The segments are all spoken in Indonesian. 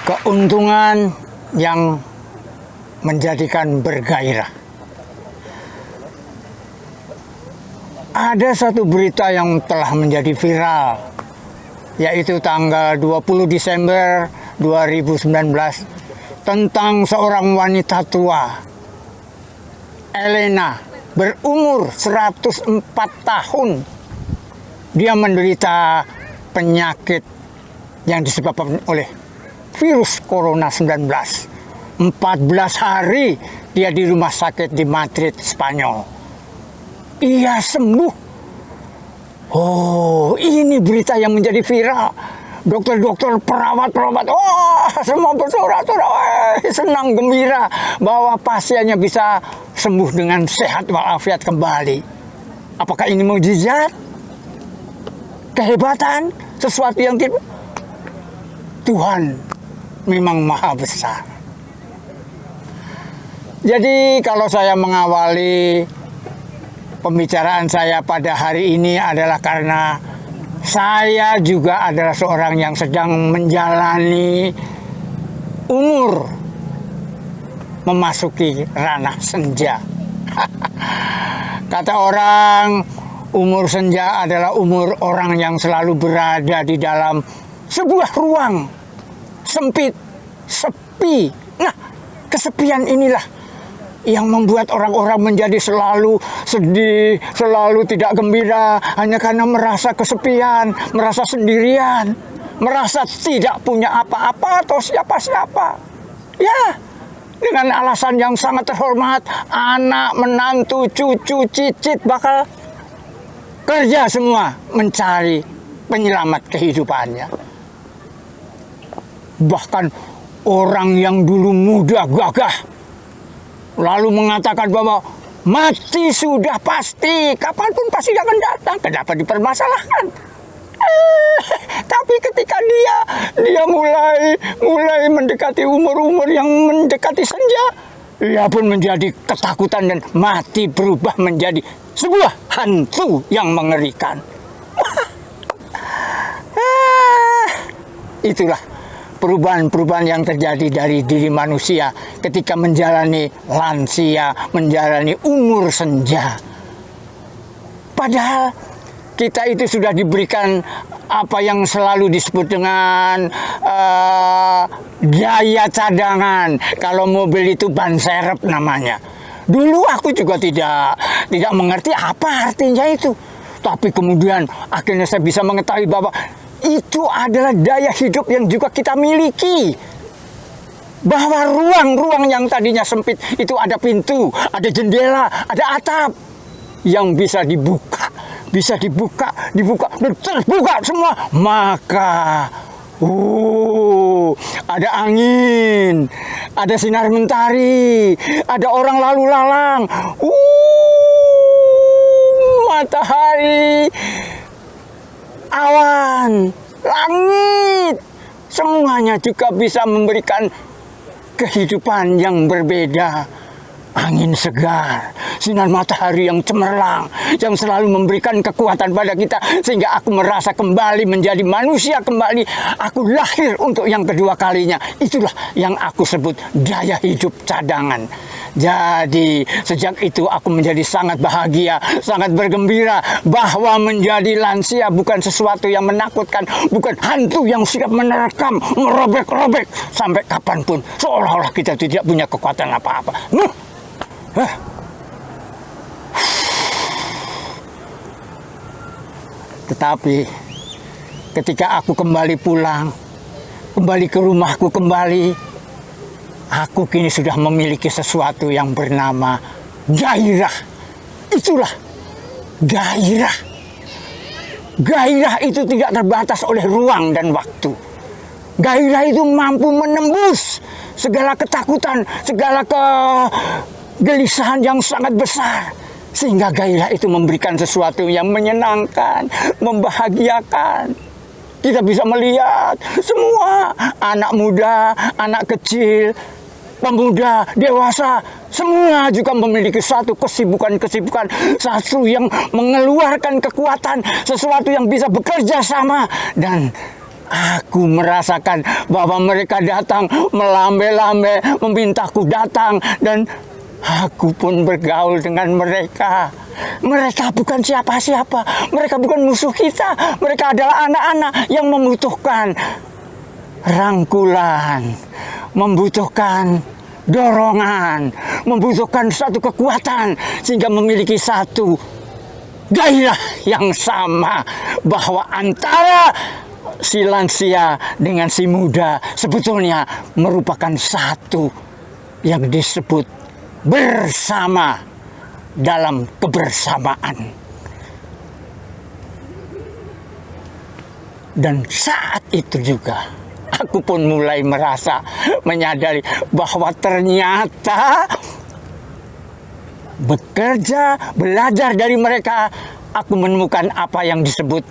Keuntungan yang menjadikan bergairah. Ada satu berita yang telah menjadi viral, yaitu tanggal 20 Desember 2019 tentang seorang wanita tua, Elena, berumur 104 tahun. Dia menderita penyakit yang disebabkan oleh virus Corona 19. 14 hari dia di rumah sakit di Madrid, Spanyol. Ia sembuh. Oh, ini berita yang menjadi viral. Dokter-dokter, perawat-perawat, semua bersorak-sorak, senang gembira bahwa pasiennya bisa sembuh dengan sehat walafiat kembali. Apakah ini mukjizat? Kehebatan? Sesuatu yang tidak? Tuhan memang maha besar. Jadi kalau saya mengawali pembicaraan saya pada hari ini adalah karena saya juga adalah seorang yang sedang menjalani umur memasuki ranah senja. Kata orang, umur senja adalah umur orang yang selalu berada di dalam sebuah ruang sempit, sepi. Nah, kesepian inilah yang membuat orang-orang menjadi selalu sedih, selalu tidak gembira, hanya karena merasa kesepian, merasa sendirian, merasa tidak punya apa-apa atau siapa-siapa. Ya, dengan alasan yang sangat terhormat, anak, menantu, cucu, cicit bakal kerja semua mencari penyelamat kehidupannya. Bahkan orang yang dulu muda gagah lalu mengatakan bahwa mati sudah pasti, kapanpun pasti akan datang. Kenapa dipermasalahkan? Tapi ketika dia mulai mendekati umur-umur yang mendekati senja, ia pun menjadi ketakutan dan mati berubah menjadi sebuah hantu yang mengerikan. Itulah perubahan-perubahan yang terjadi dari diri manusia ketika menjalani lansia, menjalani umur senja. Padahal kita itu sudah diberikan apa yang selalu disebut dengan daya cadangan. Kalau mobil itu ban serep namanya. Dulu aku juga tidak mengerti apa artinya itu. Tapi kemudian akhirnya saya bisa mengetahui bahwa itu adalah daya hidup yang juga kita miliki. Bahwa ruang-ruang yang tadinya sempit itu ada pintu, ada jendela, ada atap yang bisa dibuka, dan terbuka semua. Maka ada angin, ada sinar mentari, ada orang lalu lalang, matahari, awan, langit, semuanya juga bisa memberikan kehidupan yang berbeda. Angin segar, sinar matahari yang cemerlang, yang selalu memberikan kekuatan pada kita, sehingga aku merasa kembali menjadi manusia kembali. Aku lahir untuk yang kedua kalinya. Itulah yang aku sebut daya hidup cadangan. Jadi sejak itu aku menjadi sangat bahagia, sangat bergembira bahwa menjadi lansia bukan sesuatu yang menakutkan, bukan hantu yang siap menerkam, merobek-robek sampai kapanpun, seolah-olah kita tidak punya kekuatan apa-apa. Tetapi ketika aku kembali pulang, kembali ke rumahku kembali, aku kini sudah memiliki sesuatu yang bernama gairah. Itulah gairah. Gairah itu tidak terbatas oleh ruang dan waktu. Gairah itu mampu menembus segala ketakutan, segala kegelisahan yang sangat besar. Sehingga gairah itu memberikan sesuatu yang menyenangkan, membahagiakan. Kita bisa melihat semua anak muda, anak kecil, pemuda, dewasa, semua juga memiliki satu kesibukan-kesibukan, satu yang mengeluarkan kekuatan, sesuatu yang bisa bekerja sama. Dan Aku merasakan bahwa mereka datang melambai-lambai, memintaku datang, dan aku pun bergaul dengan mereka. Mereka bukan siapa-siapa, mereka bukan musuh kita. Mereka adalah anak-anak yang membutuhkan rangkulan, membutuhkan dorongan, membutuhkan satu kekuatan, sehingga memiliki satu gairah yang sama, bahwa antara si lansia dengan si muda sebetulnya merupakan satu yang disebut bersama dalam kebersamaan. Dan saat itu juga aku pun mulai merasa menyadari bahwa ternyata bekerja, belajar dari mereka, aku menemukan apa yang disebut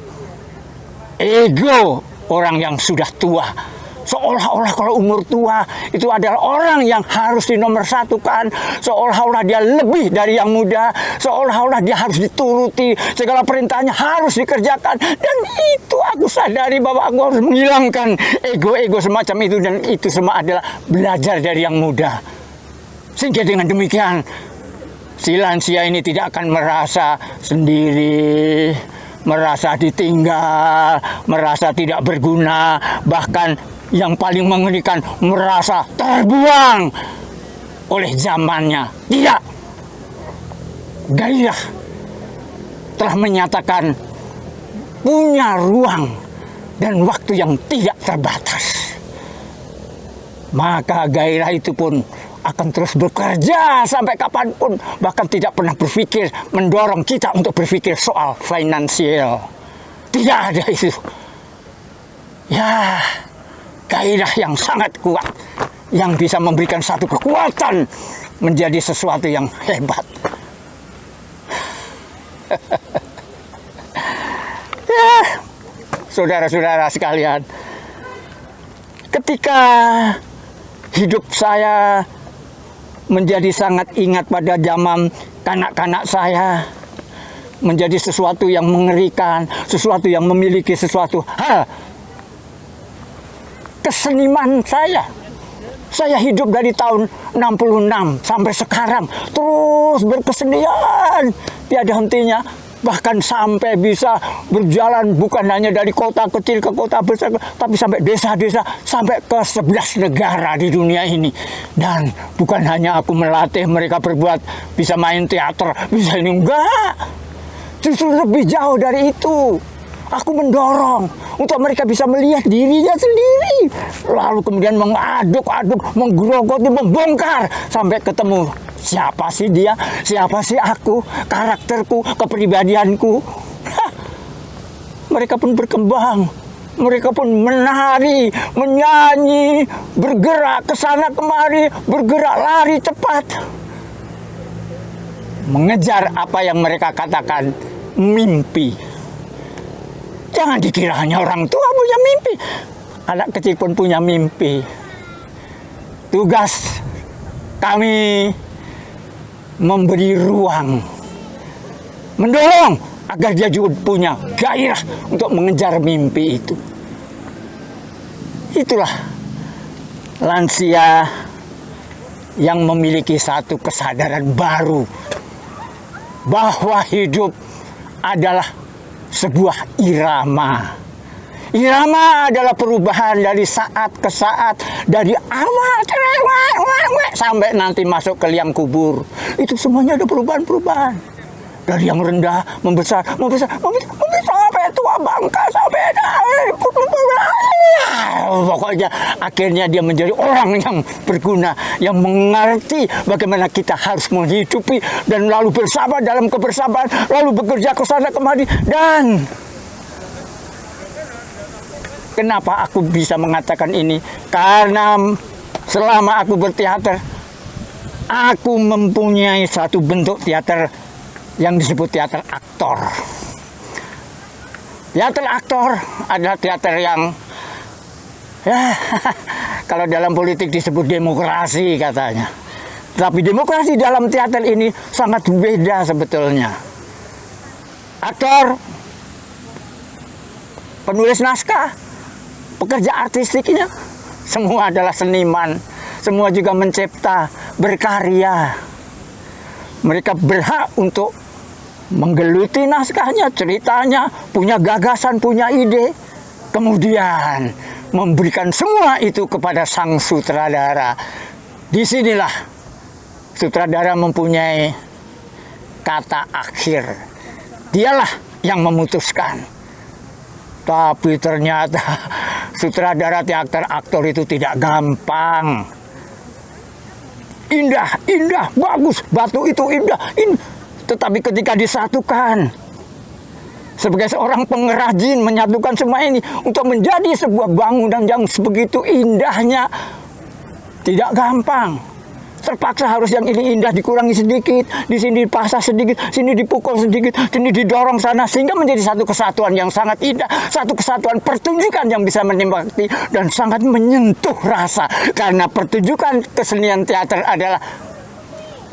ego orang yang sudah tua. Seolah-olah kalau umur tua itu adalah orang yang harus dinomorsatukan, seolah-olah dia lebih dari yang muda, seolah-olah dia harus dituruti, segala perintahnya harus dikerjakan. Dan itu aku sadari bahwa aku harus menghilangkan ego-ego semacam itu, dan itu semua adalah belajar dari yang muda. Sehingga dengan demikian si lansia ini tidak akan merasa sendiri, merasa ditinggal, merasa tidak berguna, bahkan yang paling mengerikan merasa terbuang oleh zamannya. Tidak. Gairah telah menyatakan punya ruang dan waktu yang tidak terbatas. Maka gairah itu pun akan terus bekerja sampai kapanpun, bahkan tidak pernah berpikir mendorong kita untuk berpikir soal finansial. Tidak ada itu. Ya, gairah yang sangat kuat, yang bisa memberikan satu kekuatan menjadi sesuatu yang hebat. Ya, saudara-saudara sekalian, ketika hidup saya menjadi sangat ingat pada zaman kanak-kanak saya, menjadi sesuatu yang mengerikan, sesuatu yang memiliki sesuatu hal keseniman saya. Saya hidup dari tahun 66 sampai sekarang terus berkesenian, tiada hentinya. Bahkan sampai bisa berjalan bukan hanya dari kota kecil ke kota besar, tapi sampai desa-desa, sampai ke 11 negara di dunia ini. Dan bukan hanya aku melatih mereka berbuat, bisa main teater, bisa ini, enggak. Justru lebih jauh dari itu. Aku mendorong untuk mereka bisa melihat dirinya sendiri, lalu kemudian mengaduk-aduk, menggerogoti, membongkar sampai ketemu siapa sih dia, siapa sih aku, karakterku, kepribadianku. Hah. Mereka pun berkembang, mereka pun menari, menyanyi, bergerak ke sana kemari, bergerak lari cepat, mengejar apa yang mereka katakan mimpi. Jangan dikira hanya orang tua punya mimpi. Anak kecil pun punya mimpi. Tugas kami memberi ruang, mendorong agar dia juga punya gairah untuk mengejar mimpi itu. Itulah lansia yang memiliki satu kesadaran baru bahwa hidup adalah sebuah irama. Irama adalah perubahan dari saat ke saat, dari awal sampai nanti masuk ke liang kubur. Itu semuanya ada perubahan-perubahan. Dari yang rendah, membesar, sampai tua bangka, sampai pokoknya akhirnya dia menjadi orang yang berguna, yang mengerti bagaimana kita harus menghidupi, dan lalu bersabar dalam kebersabaran, lalu bekerja ke sana kemari. Dan kenapa aku bisa mengatakan ini? Karena selama aku berteater, aku mempunyai satu bentuk teater yang disebut teater aktor. Teater aktor adalah teater yang, ya, kalau dalam politik disebut demokrasi katanya. Tapi demokrasi dalam teater ini sangat beda sebetulnya. Aktor, penulis naskah, pekerja artistiknya, semua adalah seniman, semua juga mencipta, berkarya. Mereka berhak untuk menggeluti naskahnya, ceritanya, punya gagasan, punya ide, kemudian memberikan semua itu kepada sang sutradara. Disinilah sutradara mempunyai kata akhir. Dialah yang memutuskan. Tapi ternyata sutradara teater aktor itu tidak gampang. Indah, indah, bagus, batu itu indah. Tetapi ketika disatukan, sebagai seorang pengrajin menyatukan semua ini untuk menjadi sebuah bangunan yang sebegitu indahnya, tidak gampang. Terpaksa harus yang ini indah dikurangi sedikit, di sini dipasang sedikit, sini dipukul sedikit, sini didorong sana, sehingga menjadi satu kesatuan yang sangat indah, satu kesatuan pertunjukan yang bisa menikmati dan sangat menyentuh rasa. Karena pertunjukan kesenian teater adalah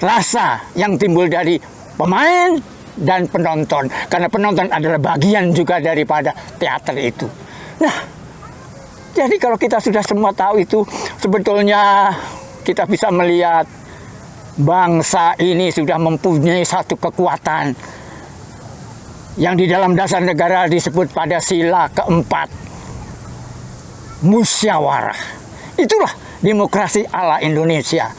rasa yang timbul dari pemain dan penonton, karena penonton adalah bagian juga daripada teater itu. Nah, jadi kalau kita sudah semua tahu itu, sebetulnya kita bisa melihat bangsa ini sudah mempunyai satu kekuatan yang di dalam dasar negara disebut pada sila keempat, musyawarah. Itulah demokrasi ala Indonesia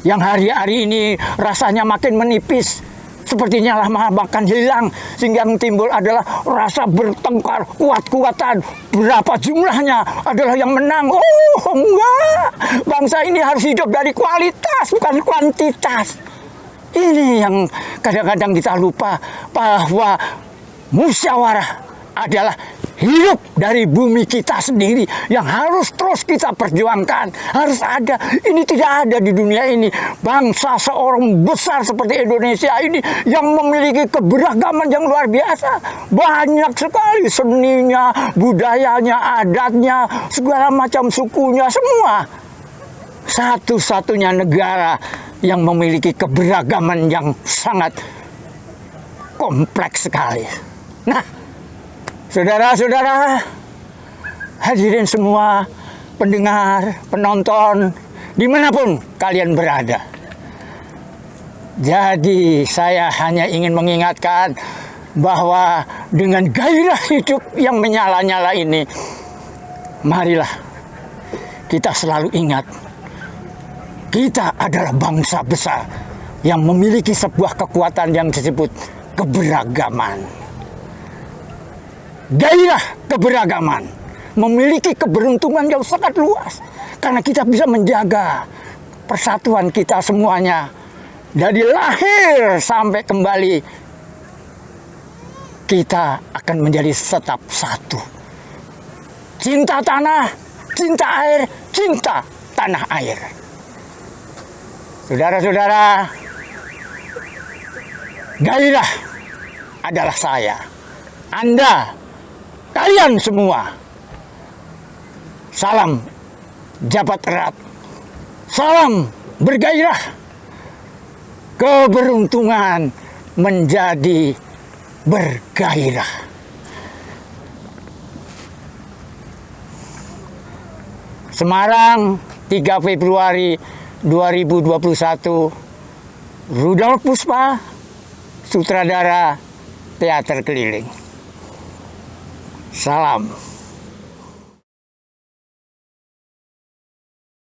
yang hari-hari ini rasanya makin menipis, sepertinya lama bahkan hilang, sehingga yang timbul adalah rasa bertengkar, kuat-kuatan, berapa jumlahnya adalah yang menang. Oh enggak, bangsa ini harus hidup dari kualitas bukan kuantitas. Ini yang kadang-kadang kita lupa, bahwa musyawarah adalah hidup dari bumi kita sendiri yang harus terus kita perjuangkan. Harus ada. Ini tidak ada di dunia ini. Bangsa seorang besar seperti Indonesia ini yang memiliki keberagaman yang luar biasa. Banyak sekali seninya, budayanya, adatnya, segala macam sukunya, semua. Satu-satunya negara yang memiliki keberagaman yang sangat kompleks sekali. Nah, saudara-saudara, hadirin semua, pendengar, penonton, dimanapun kalian berada. Jadi saya hanya ingin mengingatkan bahwa dengan gairah hidup yang menyala-nyala ini, marilah kita selalu ingat, kita adalah bangsa besar yang memiliki sebuah kekuatan yang disebut keberagaman. Gairah keberagaman memiliki keberuntungan yang sangat luas, karena kita bisa menjaga persatuan kita semuanya dari lahir sampai kembali. Kita akan menjadi tetap satu. Cinta tanah, cinta air, cinta tanah air. Saudara-saudara, gairah adalah saya, Anda, kalian semua. Salam jabat erat, salam bergairah. Keberuntungan menjadi bergairah. Semarang, 3 Februari 2021, Rudolf Puspa, sutradara teater keliling. Salam.